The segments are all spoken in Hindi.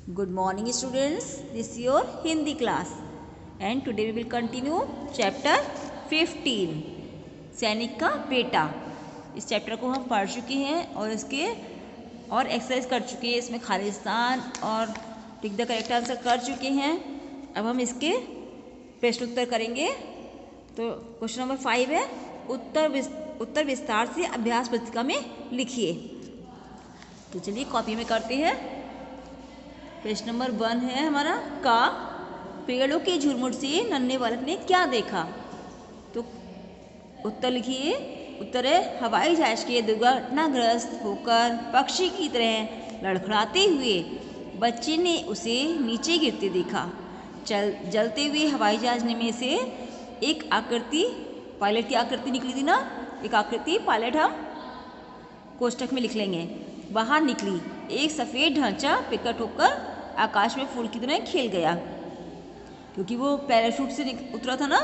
Good morning students, this is your Hindi class and today we will continue chapter 15 सैनिक का बेटा। इस चैप्टर को हम पढ़ चुके हैं और इसके और एक्सरसाइज कर चुके हैं। इसमें खालिस्तान और टिक द करेक्ट आंसर कर चुके हैं। अब हम इसके प्रश्न उत्तर करेंगे। तो क्वेश्चन नंबर 5 है उत्तर विस्तार से अभ्यास पुस्तिका में लिखिए। तो चलिए कॉपी में करते हैं। पेज नंबर 1 है हमारा का पेड़ों के झुरमुट से नन्हे बालक ने क्या देखा। तो उत्तर लिखिए। उत्तर है हवाई जहाज के दुर्घटनाग्रस्त होकर पक्षी की तरह लड़खड़ाते हुए बच्चे ने उसे नीचे गिरते देखा। जलते हुए हवाई जहाज में से एक आकृति, पायलट की आकृति निकली थी ना, एक आकृति पायलट हम कोष्ठक में लिख लेंगे, बाहर निकली। एक सफ़ेद ढांचा पिकट होकर आकाश में फूल की तरह खिल गया, क्योंकि वो पैराशूट से उतरा था ना,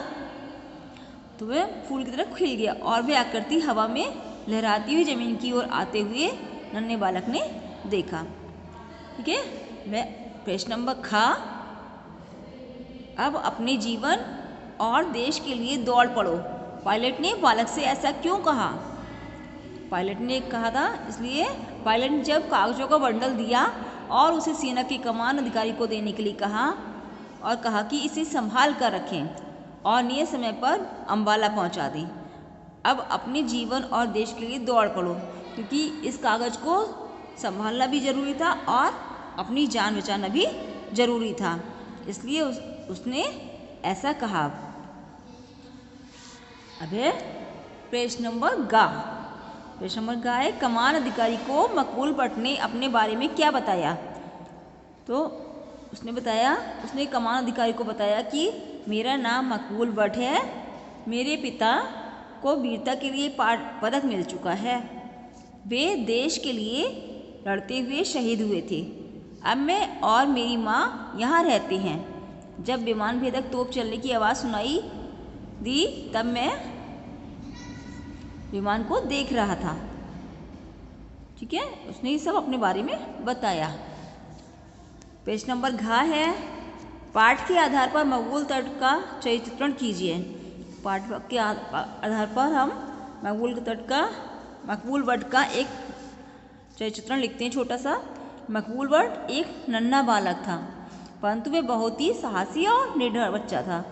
तो वह फूल की तरह खिल गया और वह आकृति हवा में लहराती हुई जमीन की ओर आते हुए नन्हे बालक ने देखा। ठीक है। वह प्रश्न नंबर खा अब अपने जीवन और देश के लिए दौड़ पड़ो। पायलट ने बालक से ऐसा क्यों कहा? पायलट ने कहा था इसलिए पायलट ने जब कागजों का बंडल दिया और उसे सेना के कमान अधिकारी को देने के लिए कहा और कहा कि इसे संभाल कर रखें और नियत समय पर अंबाला पहुंचा दें। अब अपने जीवन और देश के लिए दौड़ पड़ो, क्योंकि इस कागज को संभालना भी ज़रूरी था और अपनी जान बचाना भी ज़रूरी था, इसलिए उसने ऐसा कहा। अब है पेज नंबर गा। पेज नंबर गा है कमान अधिकारी को मकबूल भट्ट ने अपने बारे में क्या बताया। तो उसने कमान अधिकारी को बताया कि मेरा नाम मकबूल भट्ट है, मेरे पिता को वीरता के लिए पदक मिल चुका है, वे देश के लिए लड़ते हुए शहीद हुए थे। अब मैं और मेरी माँ यहाँ रहते हैं। जब विमान भेदक तोप चलने की आवाज़ सुनाई दी तब मैं विमान को देख रहा था। ठीक है, उसने ये सब अपने बारे में बताया। पेज नंबर घा है पाठ के आधार पर मकबूल तट का चित्रण कीजिए। पाठ के आधार पर हम मकबूल भट्ट का एक चित्रण लिखते हैं छोटा सा। मकबूल भट्ट एक नन्हा बालक था, परंतु वह बहुत ही साहसी और निडर बच्चा था।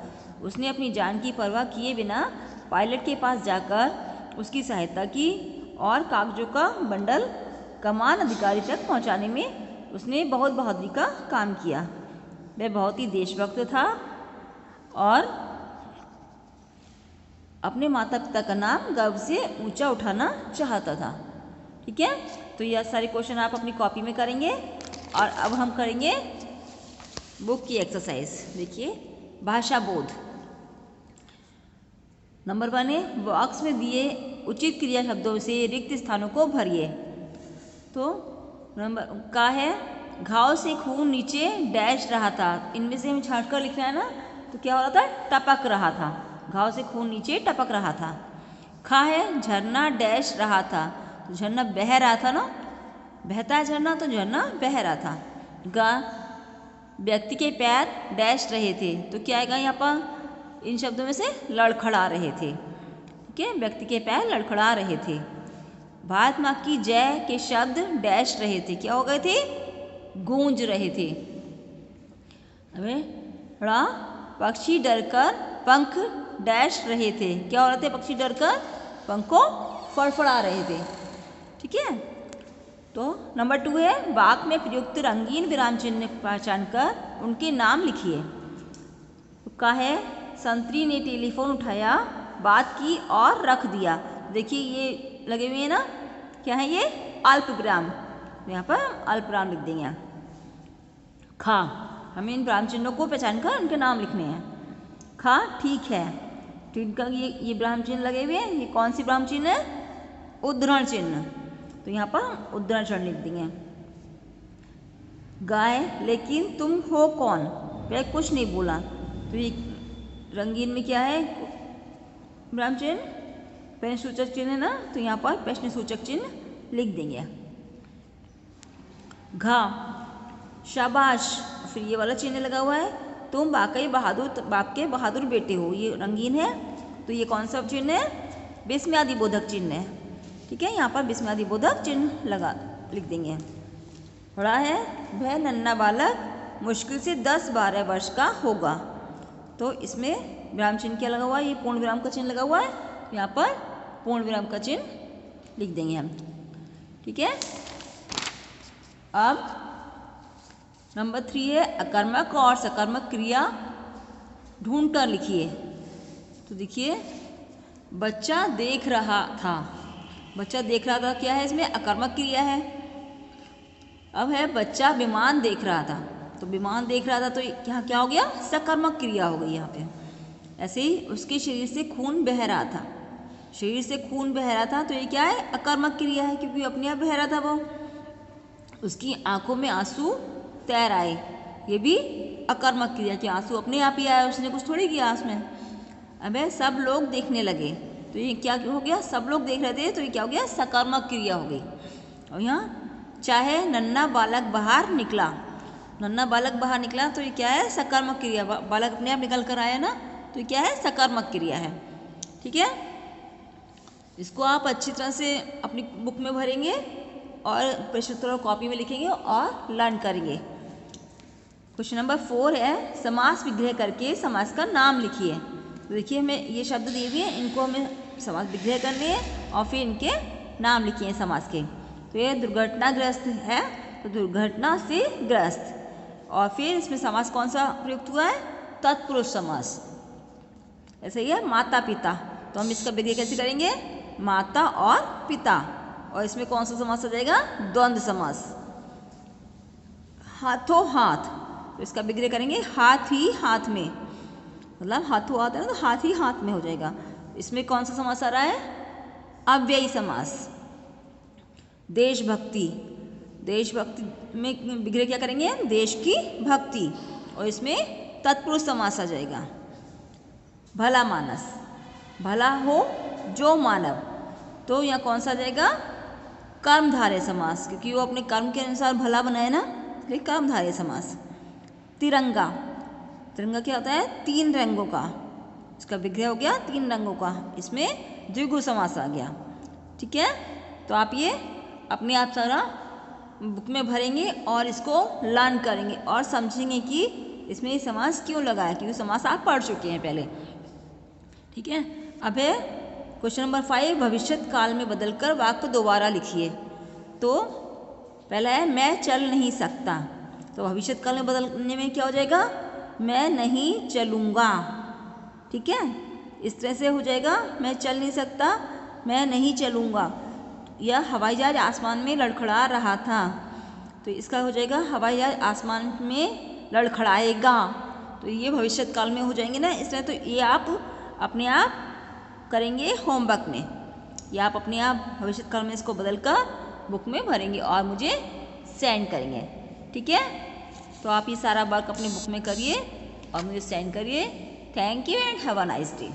उसने अपनी जान की परवाह किए बिना पायलट के पास जाकर उसकी सहायता की और कागजों का बंडल कमान अधिकारी तक पहुंचाने में उसने बहुत बहादुरी का काम किया। वह बहुत ही देशभक्त था और अपने माता पिता का नाम गर्व से ऊंचा उठाना चाहता था। ठीक है, तो यह सारे क्वेश्चन आप अपनी कॉपी में करेंगे। और अब हम करेंगे बुक की एक्सरसाइज। देखिए भाषा बोध। नंबर 1 है बॉक्स में दिए उचित क्रिया शब्दों से रिक्त स्थानों को भरिए। तो नंबर का है घाव से खून नीचे डैश रहा था। इनमें से हमें छांट कर लिखना है ना, तो क्या हो रहा था? टपक रहा था। घाव से खून नीचे टपक रहा था। खा है झरना डैश रहा था, तो झरना बह रहा था ना, बहता है झरना तो झरना बह रहा था। गा व्यक्ति के पैर डैश रहे थे, तो क्या आएगा यहाँ पर? इन शब्दों में से लड़खड़ा रहे थे। ठीक है, व्यक्ति के पैर लड़खड़ा रहे थे। भारत माँ की जय के शब्द डैश रहे थे, क्या हो गए थे? गूंज रहे थे। अबे ड़ा पक्षी डरकर पंख डैश रहे थे, क्या हो रहे थे? पक्षी डरकर पंख को फड़फड़ा रहे थे। ठीक है, तो नंबर 2 है वाक्य में प्रयुक्त रंगीन विराम चिन्ह पहचान कर उनके नाम लिखिए। तो का है संतरी ने टेलीफोन उठाया, बात की और रख दिया। देखिए ये लगे हुए हैं ना, क्या है ये? अल्प विराम। यहाँ पर अल्प विराम लिख देंगे। खा हमें इन विराम चिन्हों को पहचान कर उनके नाम लिखने हैं। खा ठीक है, तो इनका ये विराम चिन्ह लगे हुए हैं। ये कौन सी विराम चिन्ह है? उद्धरण चिन्ह, तो यहाँ पर हम उद्धरण चिन्ह लिख देंगे। गाय लेकिन तुम हो कौन? वह कुछ नहीं बोला, तो ये रंगीन में क्या है? विराम चिन्ह प्रश्न सूचक चिन्ह है ना, तो यहाँ पर प्रश्न सूचक चिन्ह लिख देंगे। घा शाबाश, फिर ये वाला चिन्ह लगा हुआ है, तुम वाकई बहादुर, बाप के बहादुर बेटे हो, ये रंगीन है, तो ये कौन सा चिन्ह है? विस्मयादि बोधक चिन्ह है। ठीक है, यहाँ पर विस्मयादि बोधक चिन्ह लिख देंगे। बड़ा है, वह नन्हा बालक मुश्किल से 10-12 वर्ष का होगा, तो इसमें विराम चिन्ह क्या लगा हुआ है? ये पूर्ण विराम का चिन्ह लगा हुआ है, यहाँ पर पूर्ण विराम का चिन्ह लिख देंगे हम। ठीक है, अब नंबर 3 है अकर्मक और सकर्मक क्रिया ढूंढकर लिखिए। तो देखिए, बच्चा देख रहा था, बच्चा देख रहा था क्या है? इसमें अकर्मक क्रिया है। अब है बच्चा विमान देख रहा था, तो विमान देख रहा था तो यहाँ क्या हो गया? सकर्मक क्रिया हो गई यहाँ पे। ऐसे ही उसके शरीर से खून बह रहा था, शरीर से खून बह रहा था, तो ये क्या है? अकर्मक क्रिया है, क्योंकि अपने आप बह रहा था वो। उसकी आंखों में आंसू तैर आए, ये भी अकर्मक क्रिया, कि आंसू अपने आप ही आया, उसने कुछ थोड़ी किया उसमें। अब सब लोग देखने लगे, तो ये क्या हो गया? सब लोग देख रहे थे, तो ये क्या हो गया? सकर्मक क्रिया हो गई। और यहाँ चाहे नन्हा बालक बाहर निकला, नन्हा बालक बाहर निकला, तो ये क्या है? सकर्मक क्रिया, बालक अपने आप निकल कर आया ना, तो ये क्या है? सकर्मक क्रिया है। ठीक है, इसको आप अच्छी तरह से अपनी बुक में भरेंगे और प्रश्न उत्तर कॉपी में लिखेंगे और लर्न करेंगे। क्वेश्चन नंबर 4 है समास विग्रह करके समास का नाम लिखिए। तो देखिए, हमें ये शब्द दिए हुए हैं, इनको हमें समास विग्रह करने हैं और फिर इनके नाम लिखिए हैं समास के। तो ये दुर्घटनाग्रस्त है, तो दुर्घटना से ग्रस्त, और फिर इसमें समास कौन सा प्रयुक्त हुआ है? तत्पुरुष समास। ऐसे ही है माता पिता, तो हम इसका विग्रह कैसे करेंगे? माता और पिता। और इसमें कौन सा समास आ जाएगा? द्वंद्व समास। हाथों हाथ, तो इसका विग्रह करेंगे हाथ ही हाथ में, मतलब हाथों हाथ है ना, तो हाथ ही हाथ में हो जाएगा। इसमें कौन सा समास आ रहा है? अव्ययी समास। देशभक्ति, देशभक्ति में विग्रह क्या करेंगे? देश की भक्ति, और इसमें तत्पुरुष समास आ जाएगा। भला मानस, भला हो जो मानव, तो यहाँ कौन सा आ जाएगा? कर्मधारय समास, क्योंकि वो अपने कर्म के अनुसार भला बनाए ना, इसलिए कर्मधारय समास। तिरंगा, तिरंगा क्या होता है? 3 रंगों का, इसका विग्रह हो गया 3 रंगों का, इसमें द्विगु समास आ गया। ठीक है, तो आप ये अपने आप सारा बुक में भरेंगे और इसको लर्न करेंगे और समझेंगे कि इसमें ये समास क्यों लगा है, क्योंकि समास आप पढ़ चुके हैं पहले। ठीक है, अब है क्वेश्चन नंबर 5 भविष्य काल में बदलकर वाक्य दोबारा लिखिए। तो पहला है मैं चल नहीं सकता, तो भविष्य काल में बदलने में क्या हो जाएगा? मैं नहीं चलूँगा। ठीक है, इस तरह से हो जाएगा, मैं चल नहीं सकता, मैं नहीं चलूँगा। यह हवाई जहाज आसमान में लड़खड़ा रहा था, तो इसका हो जाएगा हवाई जहाज आसमान में लड़खड़ाएगा, तो ये भविष्य काल में हो जाएंगे ना, इसलिए तो ये आप अपने आप करेंगे होमवर्क में, या आप अपने आप भविष्य काल में इसको बदलकर बुक में भरेंगे और मुझे सेंड करेंगे। ठीक है, तो आप ये सारा वर्क अपने बुक में करिए और मुझे सेंड करिए। Thank you and have a nice day.